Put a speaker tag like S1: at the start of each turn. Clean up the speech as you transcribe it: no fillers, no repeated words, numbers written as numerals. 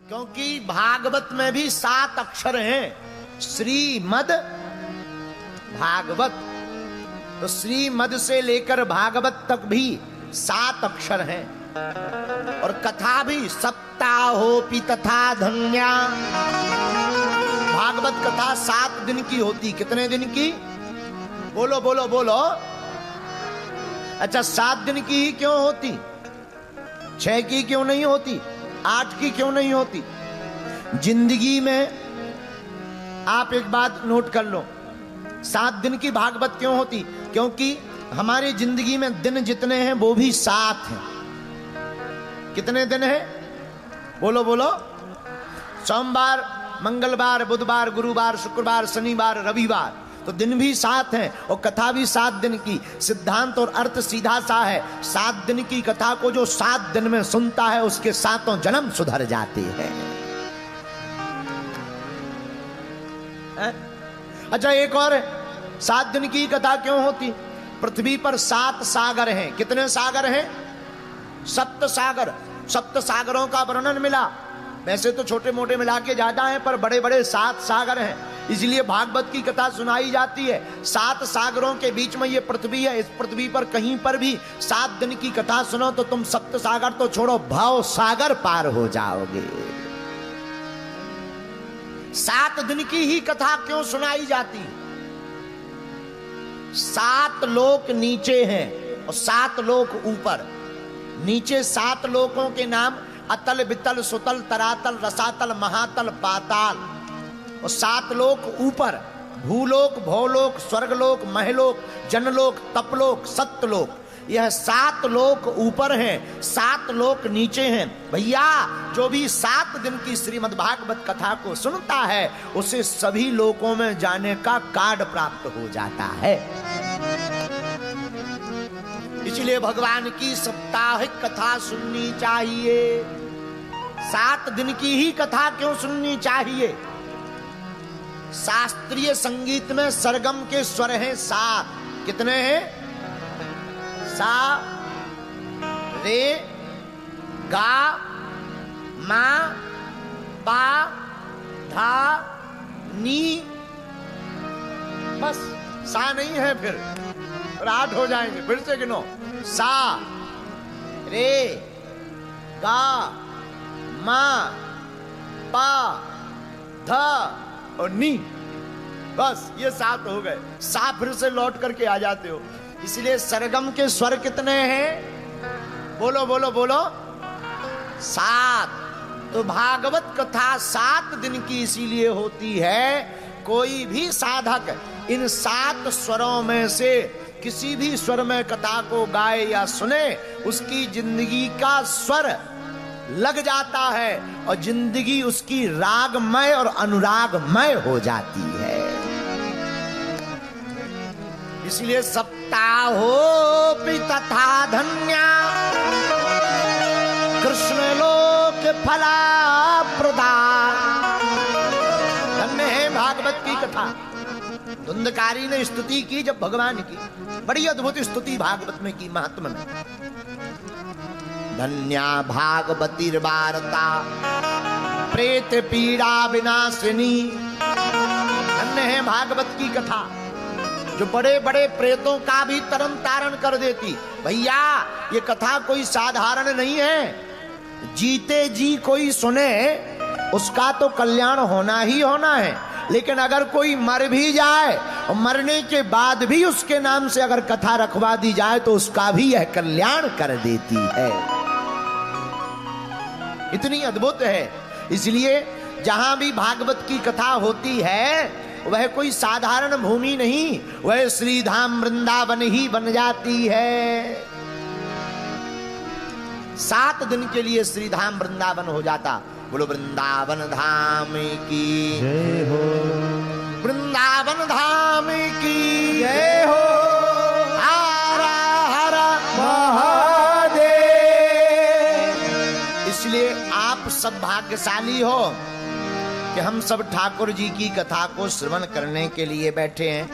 S1: क्योंकि भागवत में भी 7 अक्षर हैं। श्रीमद भागवत, तो श्रीमद से लेकर भागवत तक भी 7 अक्षर हैं। और कथा भी सप्ताहोपि तथा धन्या। भागवत कथा 7 दिन की होती। कितने दिन की? बोलो बोलो बोलो। अच्छा, 7 दिन की ही क्यों होती? 6 की क्यों नहीं होती? 8 की क्यों नहीं होती? जिंदगी में आप एक बात नोट कर लो, 7 दिन की भागवत क्यों होती? क्योंकि हमारी जिंदगी में दिन जितने हैं वो भी 7 हैं। कितने दिन हैं? बोलो बोलो। सोमवार, मंगलवार, बुधवार, गुरुवार, शुक्रवार, शनिवार, रविवार, तो दिन भी 7 हैं और कथा भी 7 दिन की। सिद्धांत और अर्थ सीधा सा है, 7 दिन की कथा को जो 7 दिन में सुनता है उसके 7 जन्म सुधर जाते हैं। अच्छा, एक और 7 दिन की कथा क्यों होती? पृथ्वी पर 7 सागर हैं। कितने सागर हैं? 7 सागर। 7 सागरों का वर्णन मिला। वैसे तो छोटे मोटे मिला के ज्यादा हैं, पर बड़े बड़े 7 सागर हैं। इसलिए भागवत की कथा सुनाई जाती है। 7 सागरों के बीच में ये पृथ्वी है। इस पृथ्वी पर कहीं पर भी 7 दिन की कथा सुनो तो तुम 7 सागर तो छोड़ो, भाव सागर पार हो जाओगे। 7 दिन की ही कथा क्यों सुनाई जाती? 7 लोक नीचे हैं और 7 लोक ऊपर। नीचे 7 लोकों के नाम अतल, वितल, सुतल, तरातल, रसातल, महातल, पाताल। और 7 लोक ऊपर, भूलोक, भौलोक, स्वर्गलोक, महलोक, जनलोक, तपलोक, सत्यलोक। यह 7 लोक ऊपर हैं, 7 लोक नीचे हैं। भैया, जो भी 7 दिन की श्रीमद् भागवत कथा को सुनता है उसे सभी लोकों में जाने का कार्ड प्राप्त हो जाता है। इसलिए भगवान की साप्ताहिक कथा सुननी चाहिए। 7 दिन की ही कथा क्यों सुननी चाहिए? शास्त्रीय संगीत में सरगम के स्वर हैं 7। कितने हैं? सा, रे, गा, मा, पा, धा, नी। बस सा नहीं है, फिर 8 हो जाएंगे। फिर से गिनो। सा, रे, गा, मा, पा, धा और नी। बस ये 7 हो गए। सा फिर से लौट करके आ जाते हो। इसलिए सरगम के स्वर कितने हैं? बोलो बोलो बोलो। 7। तो भागवत कथा 7 दिन की इसीलिए होती है। कोई भी साधक इन 7 स्वरों में से किसी भी स्वर में कथा को गाए या सुने, उसकी जिंदगी का स्वर लग जाता है और जिंदगी उसकी रागमय और अनुरागमय हो जाती है। इसलिए सप्ताहोपि तथा धन्या कृष्ण लोक फला प्रदा। धन्य है भागवत की कथा। धुंधकारी ने स्तुति की जब भगवान की, बड़ी अद्भुत स्तुति भागवत में की, महात्मा में। धन्या भागवतीर्वार्ता प्रेत पीड़ा विनाशिनी। धन्य है भागवत की कथा जो बड़े बड़े प्रेतों का भी तरन तारण कर देती। भैया, ये कथा कोई साधारण नहीं है। जीते जी कोई सुने उसका तो कल्याण होना ही होना है। लेकिन अगर कोई मर भी जाए और मरने के बाद भी उसके नाम से अगर कथा रखवा दी जाए तो उसका भी यह कल्याण कर देती है। इतनी अद्भुत है। इसलिए जहां भी भागवत की कथा होती है वह कोई साधारण भूमि नहीं, वह श्रीधाम वृंदावन ही बन जाती है। 7 दिन के लिए श्रीधाम वृंदावन हो जाता। बोलो वृंदावन धाम की जय हो, वृंदावन धाम की जय हो। हर हर महादेव। इसलिए आप सब भाग्यशाली हो कि हम सब ठाकुर जी की कथा को श्रवण करने के लिए बैठे हैं।